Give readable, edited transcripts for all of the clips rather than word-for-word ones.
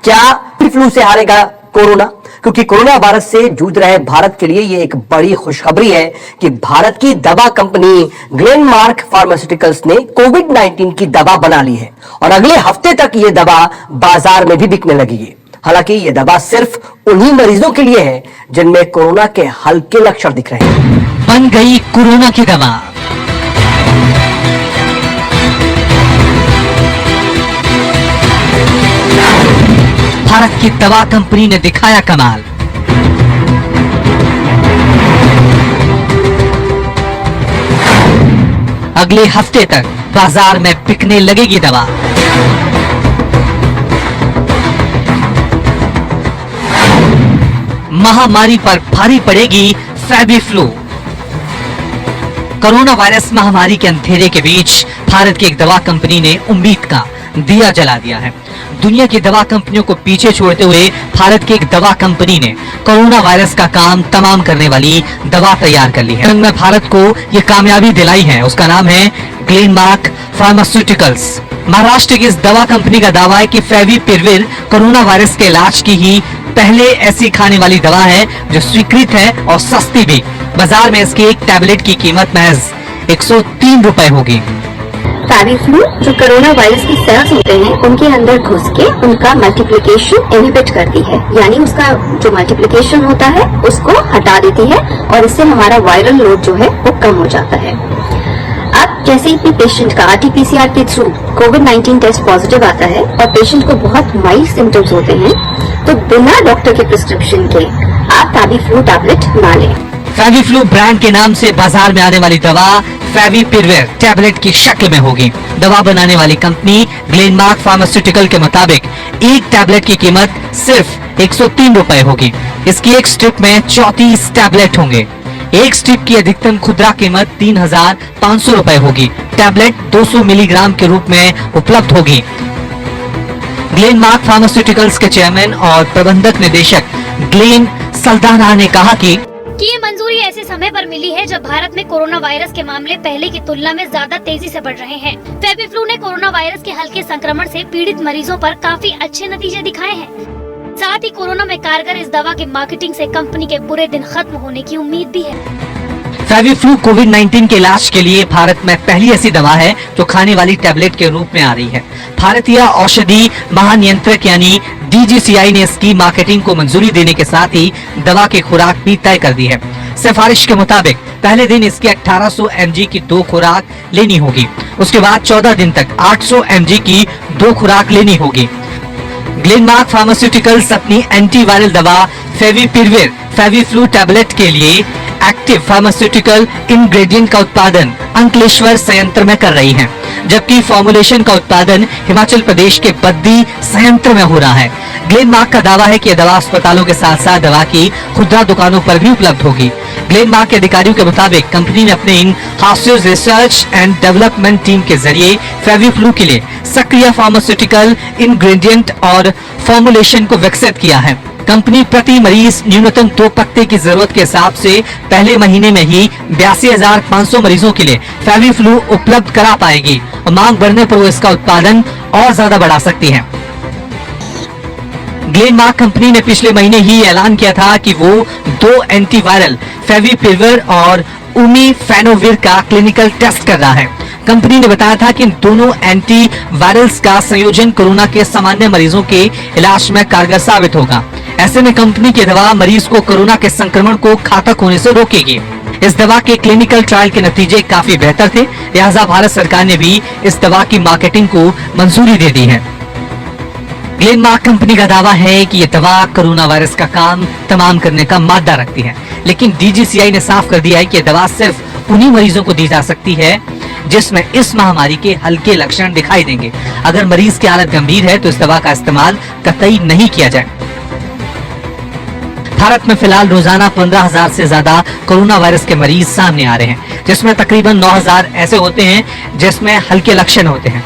क्या फ्लू से हारेगा कोरोना? क्योंकि कोरोना वायरस से जूझ रहे भारत के लिए यह एक बड़ी खुशखबरी है कि भारत की दवा कंपनी ग्लेनमार्क फार्मास्यूटिकल्स ने कोविड-19 की दवा बना ली है और अगले हफ्ते तक यह दवा बाजार में भी बिकने लगेगी। हालांकि यह दवा सिर्फ उन्हीं मरीजों के लिए है जिनमें कोरोना के हल्के लक्षण दिख रहे हैं। बन गई कोरोना की दवा। भारत की दवा कंपनी ने दिखाया कमाल। अगले हफ्ते तक बाजार में बिकने लगेगी दवा। महामारी पर भारी पड़ेगी फेविफ्लू। कोरोना वायरस महामारी के अंधेरे के बीच भारत की एक दवा कंपनी ने उम्मीद का दिया जला दिया है। दुनिया की दवा कंपनियों को पीछे छोड़ते हुए भारत की एक दवा कंपनी ने कोरोना वायरस का काम तमाम करने वाली दवा तैयार कर ली है। में भारत को ये कामयाबी दिलाई है, उसका नाम है ग्लेनमार्क फार्मास्यूटिकल्स। महाराष्ट्र की इस दवा कंपनी का दावा है कि फेविपिरविर कोरोना वायरस के इलाज की ही पहले ऐसी खाने वाली दवा है जो स्वीकृत है और सस्ती भी। बाजार में इसकी एक टैबलेट की कीमत महज 103 रुपए होगी। फेविफ्लू जो कोरोना वायरस की सेल्स होते हैं उनके अंदर घुस के उनका मल्टीप्लिकेशन इनहिबिट करती है, यानी उसका जो मल्टीप्लिकेशन होता है उसको हटा देती है और इससे हमारा वायरल लोड जो है वो कम हो जाता है। अब जैसे ही पेशेंट का RT-PCR के थ्रू कोविड-19 टेस्ट पॉजिटिव आता है और पेशेंट को बहुत माइल्ड सिम्टम्स होते हैं तो बिना डॉक्टर के प्रिस्क्रिप्शन के आप फेविफ्लू टैबलेट ना लें। फेविफ्लू ब्रांड के नाम से बाजार में आने वाली दवा फेविपिरविर टैबलेट की शक्ल में होगी। दवा बनाने वाली कंपनी ग्लेनमार्क फार्मास्यूटिकल के मुताबिक एक टैबलेट की कीमत सिर्फ 103 रुपए होगी। इसकी एक स्ट्रिप में 34 टैबलेट होंगे। एक स्ट्रिप की अधिकतम खुदरा कीमत 3,500 रुपए होगी। टैबलेट 200 मिलीग्राम के रूप में उपलब्ध होगी। ग्लेनमार्क फार्मास्यूटिकल्स के चेयरमैन और प्रबंधक निदेशक ग्लेन सल्दाना ने कहा कि ये मंजूरी ऐसे समय पर मिली है जब भारत में कोरोना वायरस के मामले पहले की तुलना में ज्यादा तेजी से बढ़ रहे हैं। फेविफ्लू ने कोरोना वायरस के हल्के संक्रमण से पीड़ित मरीजों पर काफी अच्छे नतीजे दिखाए हैं। साथ ही कोरोना में कारगर इस दवा की मार्केटिंग से कंपनी के बुरे दिन खत्म होने की उम्मीद भी है। फेविफ्लू कोविड-19 के इलाज के लिए भारत में पहली ऐसी दवा है जो खाने वाली टैबलेट के रूप में आ रही है। भारतीय औषधि महानियंत्रक यानी DGCI ने इसकी मार्केटिंग को मंजूरी देने के साथ ही दवा की खुराक भी तय कर दी है। सिफारिश के मुताबिक पहले दिन इसकी 1800 mg की 2 खुराक लेनी होगी। उसके बाद 14 दिन तक 800 mg की 2 खुराक लेनी होगी। ग्लेनमार्क फार्मास्यूटिकल्स अपनी एंटीवायरल दवा फेविपिरविर फेविफ्लू टैबलेट के लिए एक्टिव फार्मास्यूटिकल इंग्रेडिएंट का उत्पादन अंकलेश्वर संयंत्र में कर रही है, जबकि फॉर्मुलेशन का उत्पादन हिमाचल प्रदेश के बद्दी संयंत्र में हो रहा है। ग्लेनमार्क का दावा है कि यह दवा अस्पतालों के साथ साथ दवा की खुदरा दुकानों पर भी उपलब्ध होगी। ग्लेनमार्क के अधिकारियों के मुताबिक कंपनी ने अपने in house research and development team के जरिए फेविफ्लू के लिए सक्रिय फार्मास्यूटिकल इंग्रेडिएंट और फॉर्मुलेशन को विकसित किया है। कंपनी प्रति मरीज न्यूनतम 2 पत्ते की जरूरत के हिसाब से पहले महीने में ही 82,500 मरीजों के लिए फेविफ्लू उपलब्ध करा पाएगी और मांग बढ़ने पर वो इसका उत्पादन और ज्यादा बढ़ा सकती है। ग्लेनमार्क कंपनी ने पिछले महीने ही ऐलान किया था कि वो 2 एंटीवायरल फेविपिरविर और उमीफेनोविर का क्लिनिकल टेस्ट कर रहा है। कंपनी ने बताया था कि इन दोनों एंटीवायरल्स का संयोजन कोरोना के सामान्य मरीजों के इलाज में कारगर साबित होगा। ऐसे में कंपनी की दवा मरीज को कोरोना के संक्रमण को घातक होने से रोकेगी। इस दवा के क्लिनिकल ट्रायल के नतीजे काफी बेहतर थे, लिहाजा भारत सरकार ने भी इस दवा की मार्केटिंग को मंजूरी दे दी है। ग्लेनमार्क कंपनी का दावा है कि यह दवा कोरोना वायरस का काम तमाम करने का मादा रखती है, लेकिन DGCI ने साफ कर दिया है कि यह दवा सिर्फ उन्हीं मरीजों को दी जा सकती है जिसमें इस महामारी के हल्के लक्षण दिखाई देंगे। अगर मरीज की हालत गंभीर है तो इस दवा का इस्तेमाल कतई नहीं किया जाए। भारत में फिलहाल रोजाना 15,000 से ज्यादा कोरोना वायरस के मरीज सामने आ रहे हैं, जिसमें तकरीबन 9,000 ऐसे होते हैं जिसमें हल्के लक्षण होते हैं।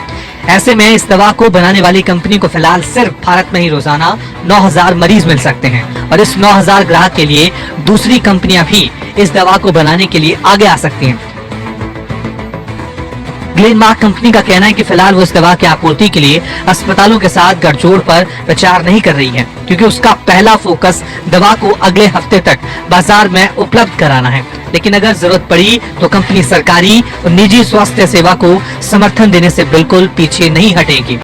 ऐसे में इस दवा को बनाने वाली कंपनी को फिलहाल सिर्फ भारत में ही रोजाना 9,000 मरीज मिल सकते हैं और इस 9,000 ग्राहक के लिए दूसरी कंपनियां भी इस दवा को बनाने के लिए आगे आ सकती हैं। ग्लेनमार्क कंपनी का कहना है कि फिलहाल वो इस दवा की आपूर्ति के लिए अस्पतालों के साथ गठजोड़ पर विचार नहीं कर रही है, क्योंकि उसका पहला फोकस दवा को अगले हफ्ते तक बाजार में उपलब्ध कराना है। लेकिन अगर जरूरत पड़ी तो कंपनी सरकारी और निजी स्वास्थ्य सेवा को समर्थन देने से बिल्कुल पीछे नहीं हटेगी।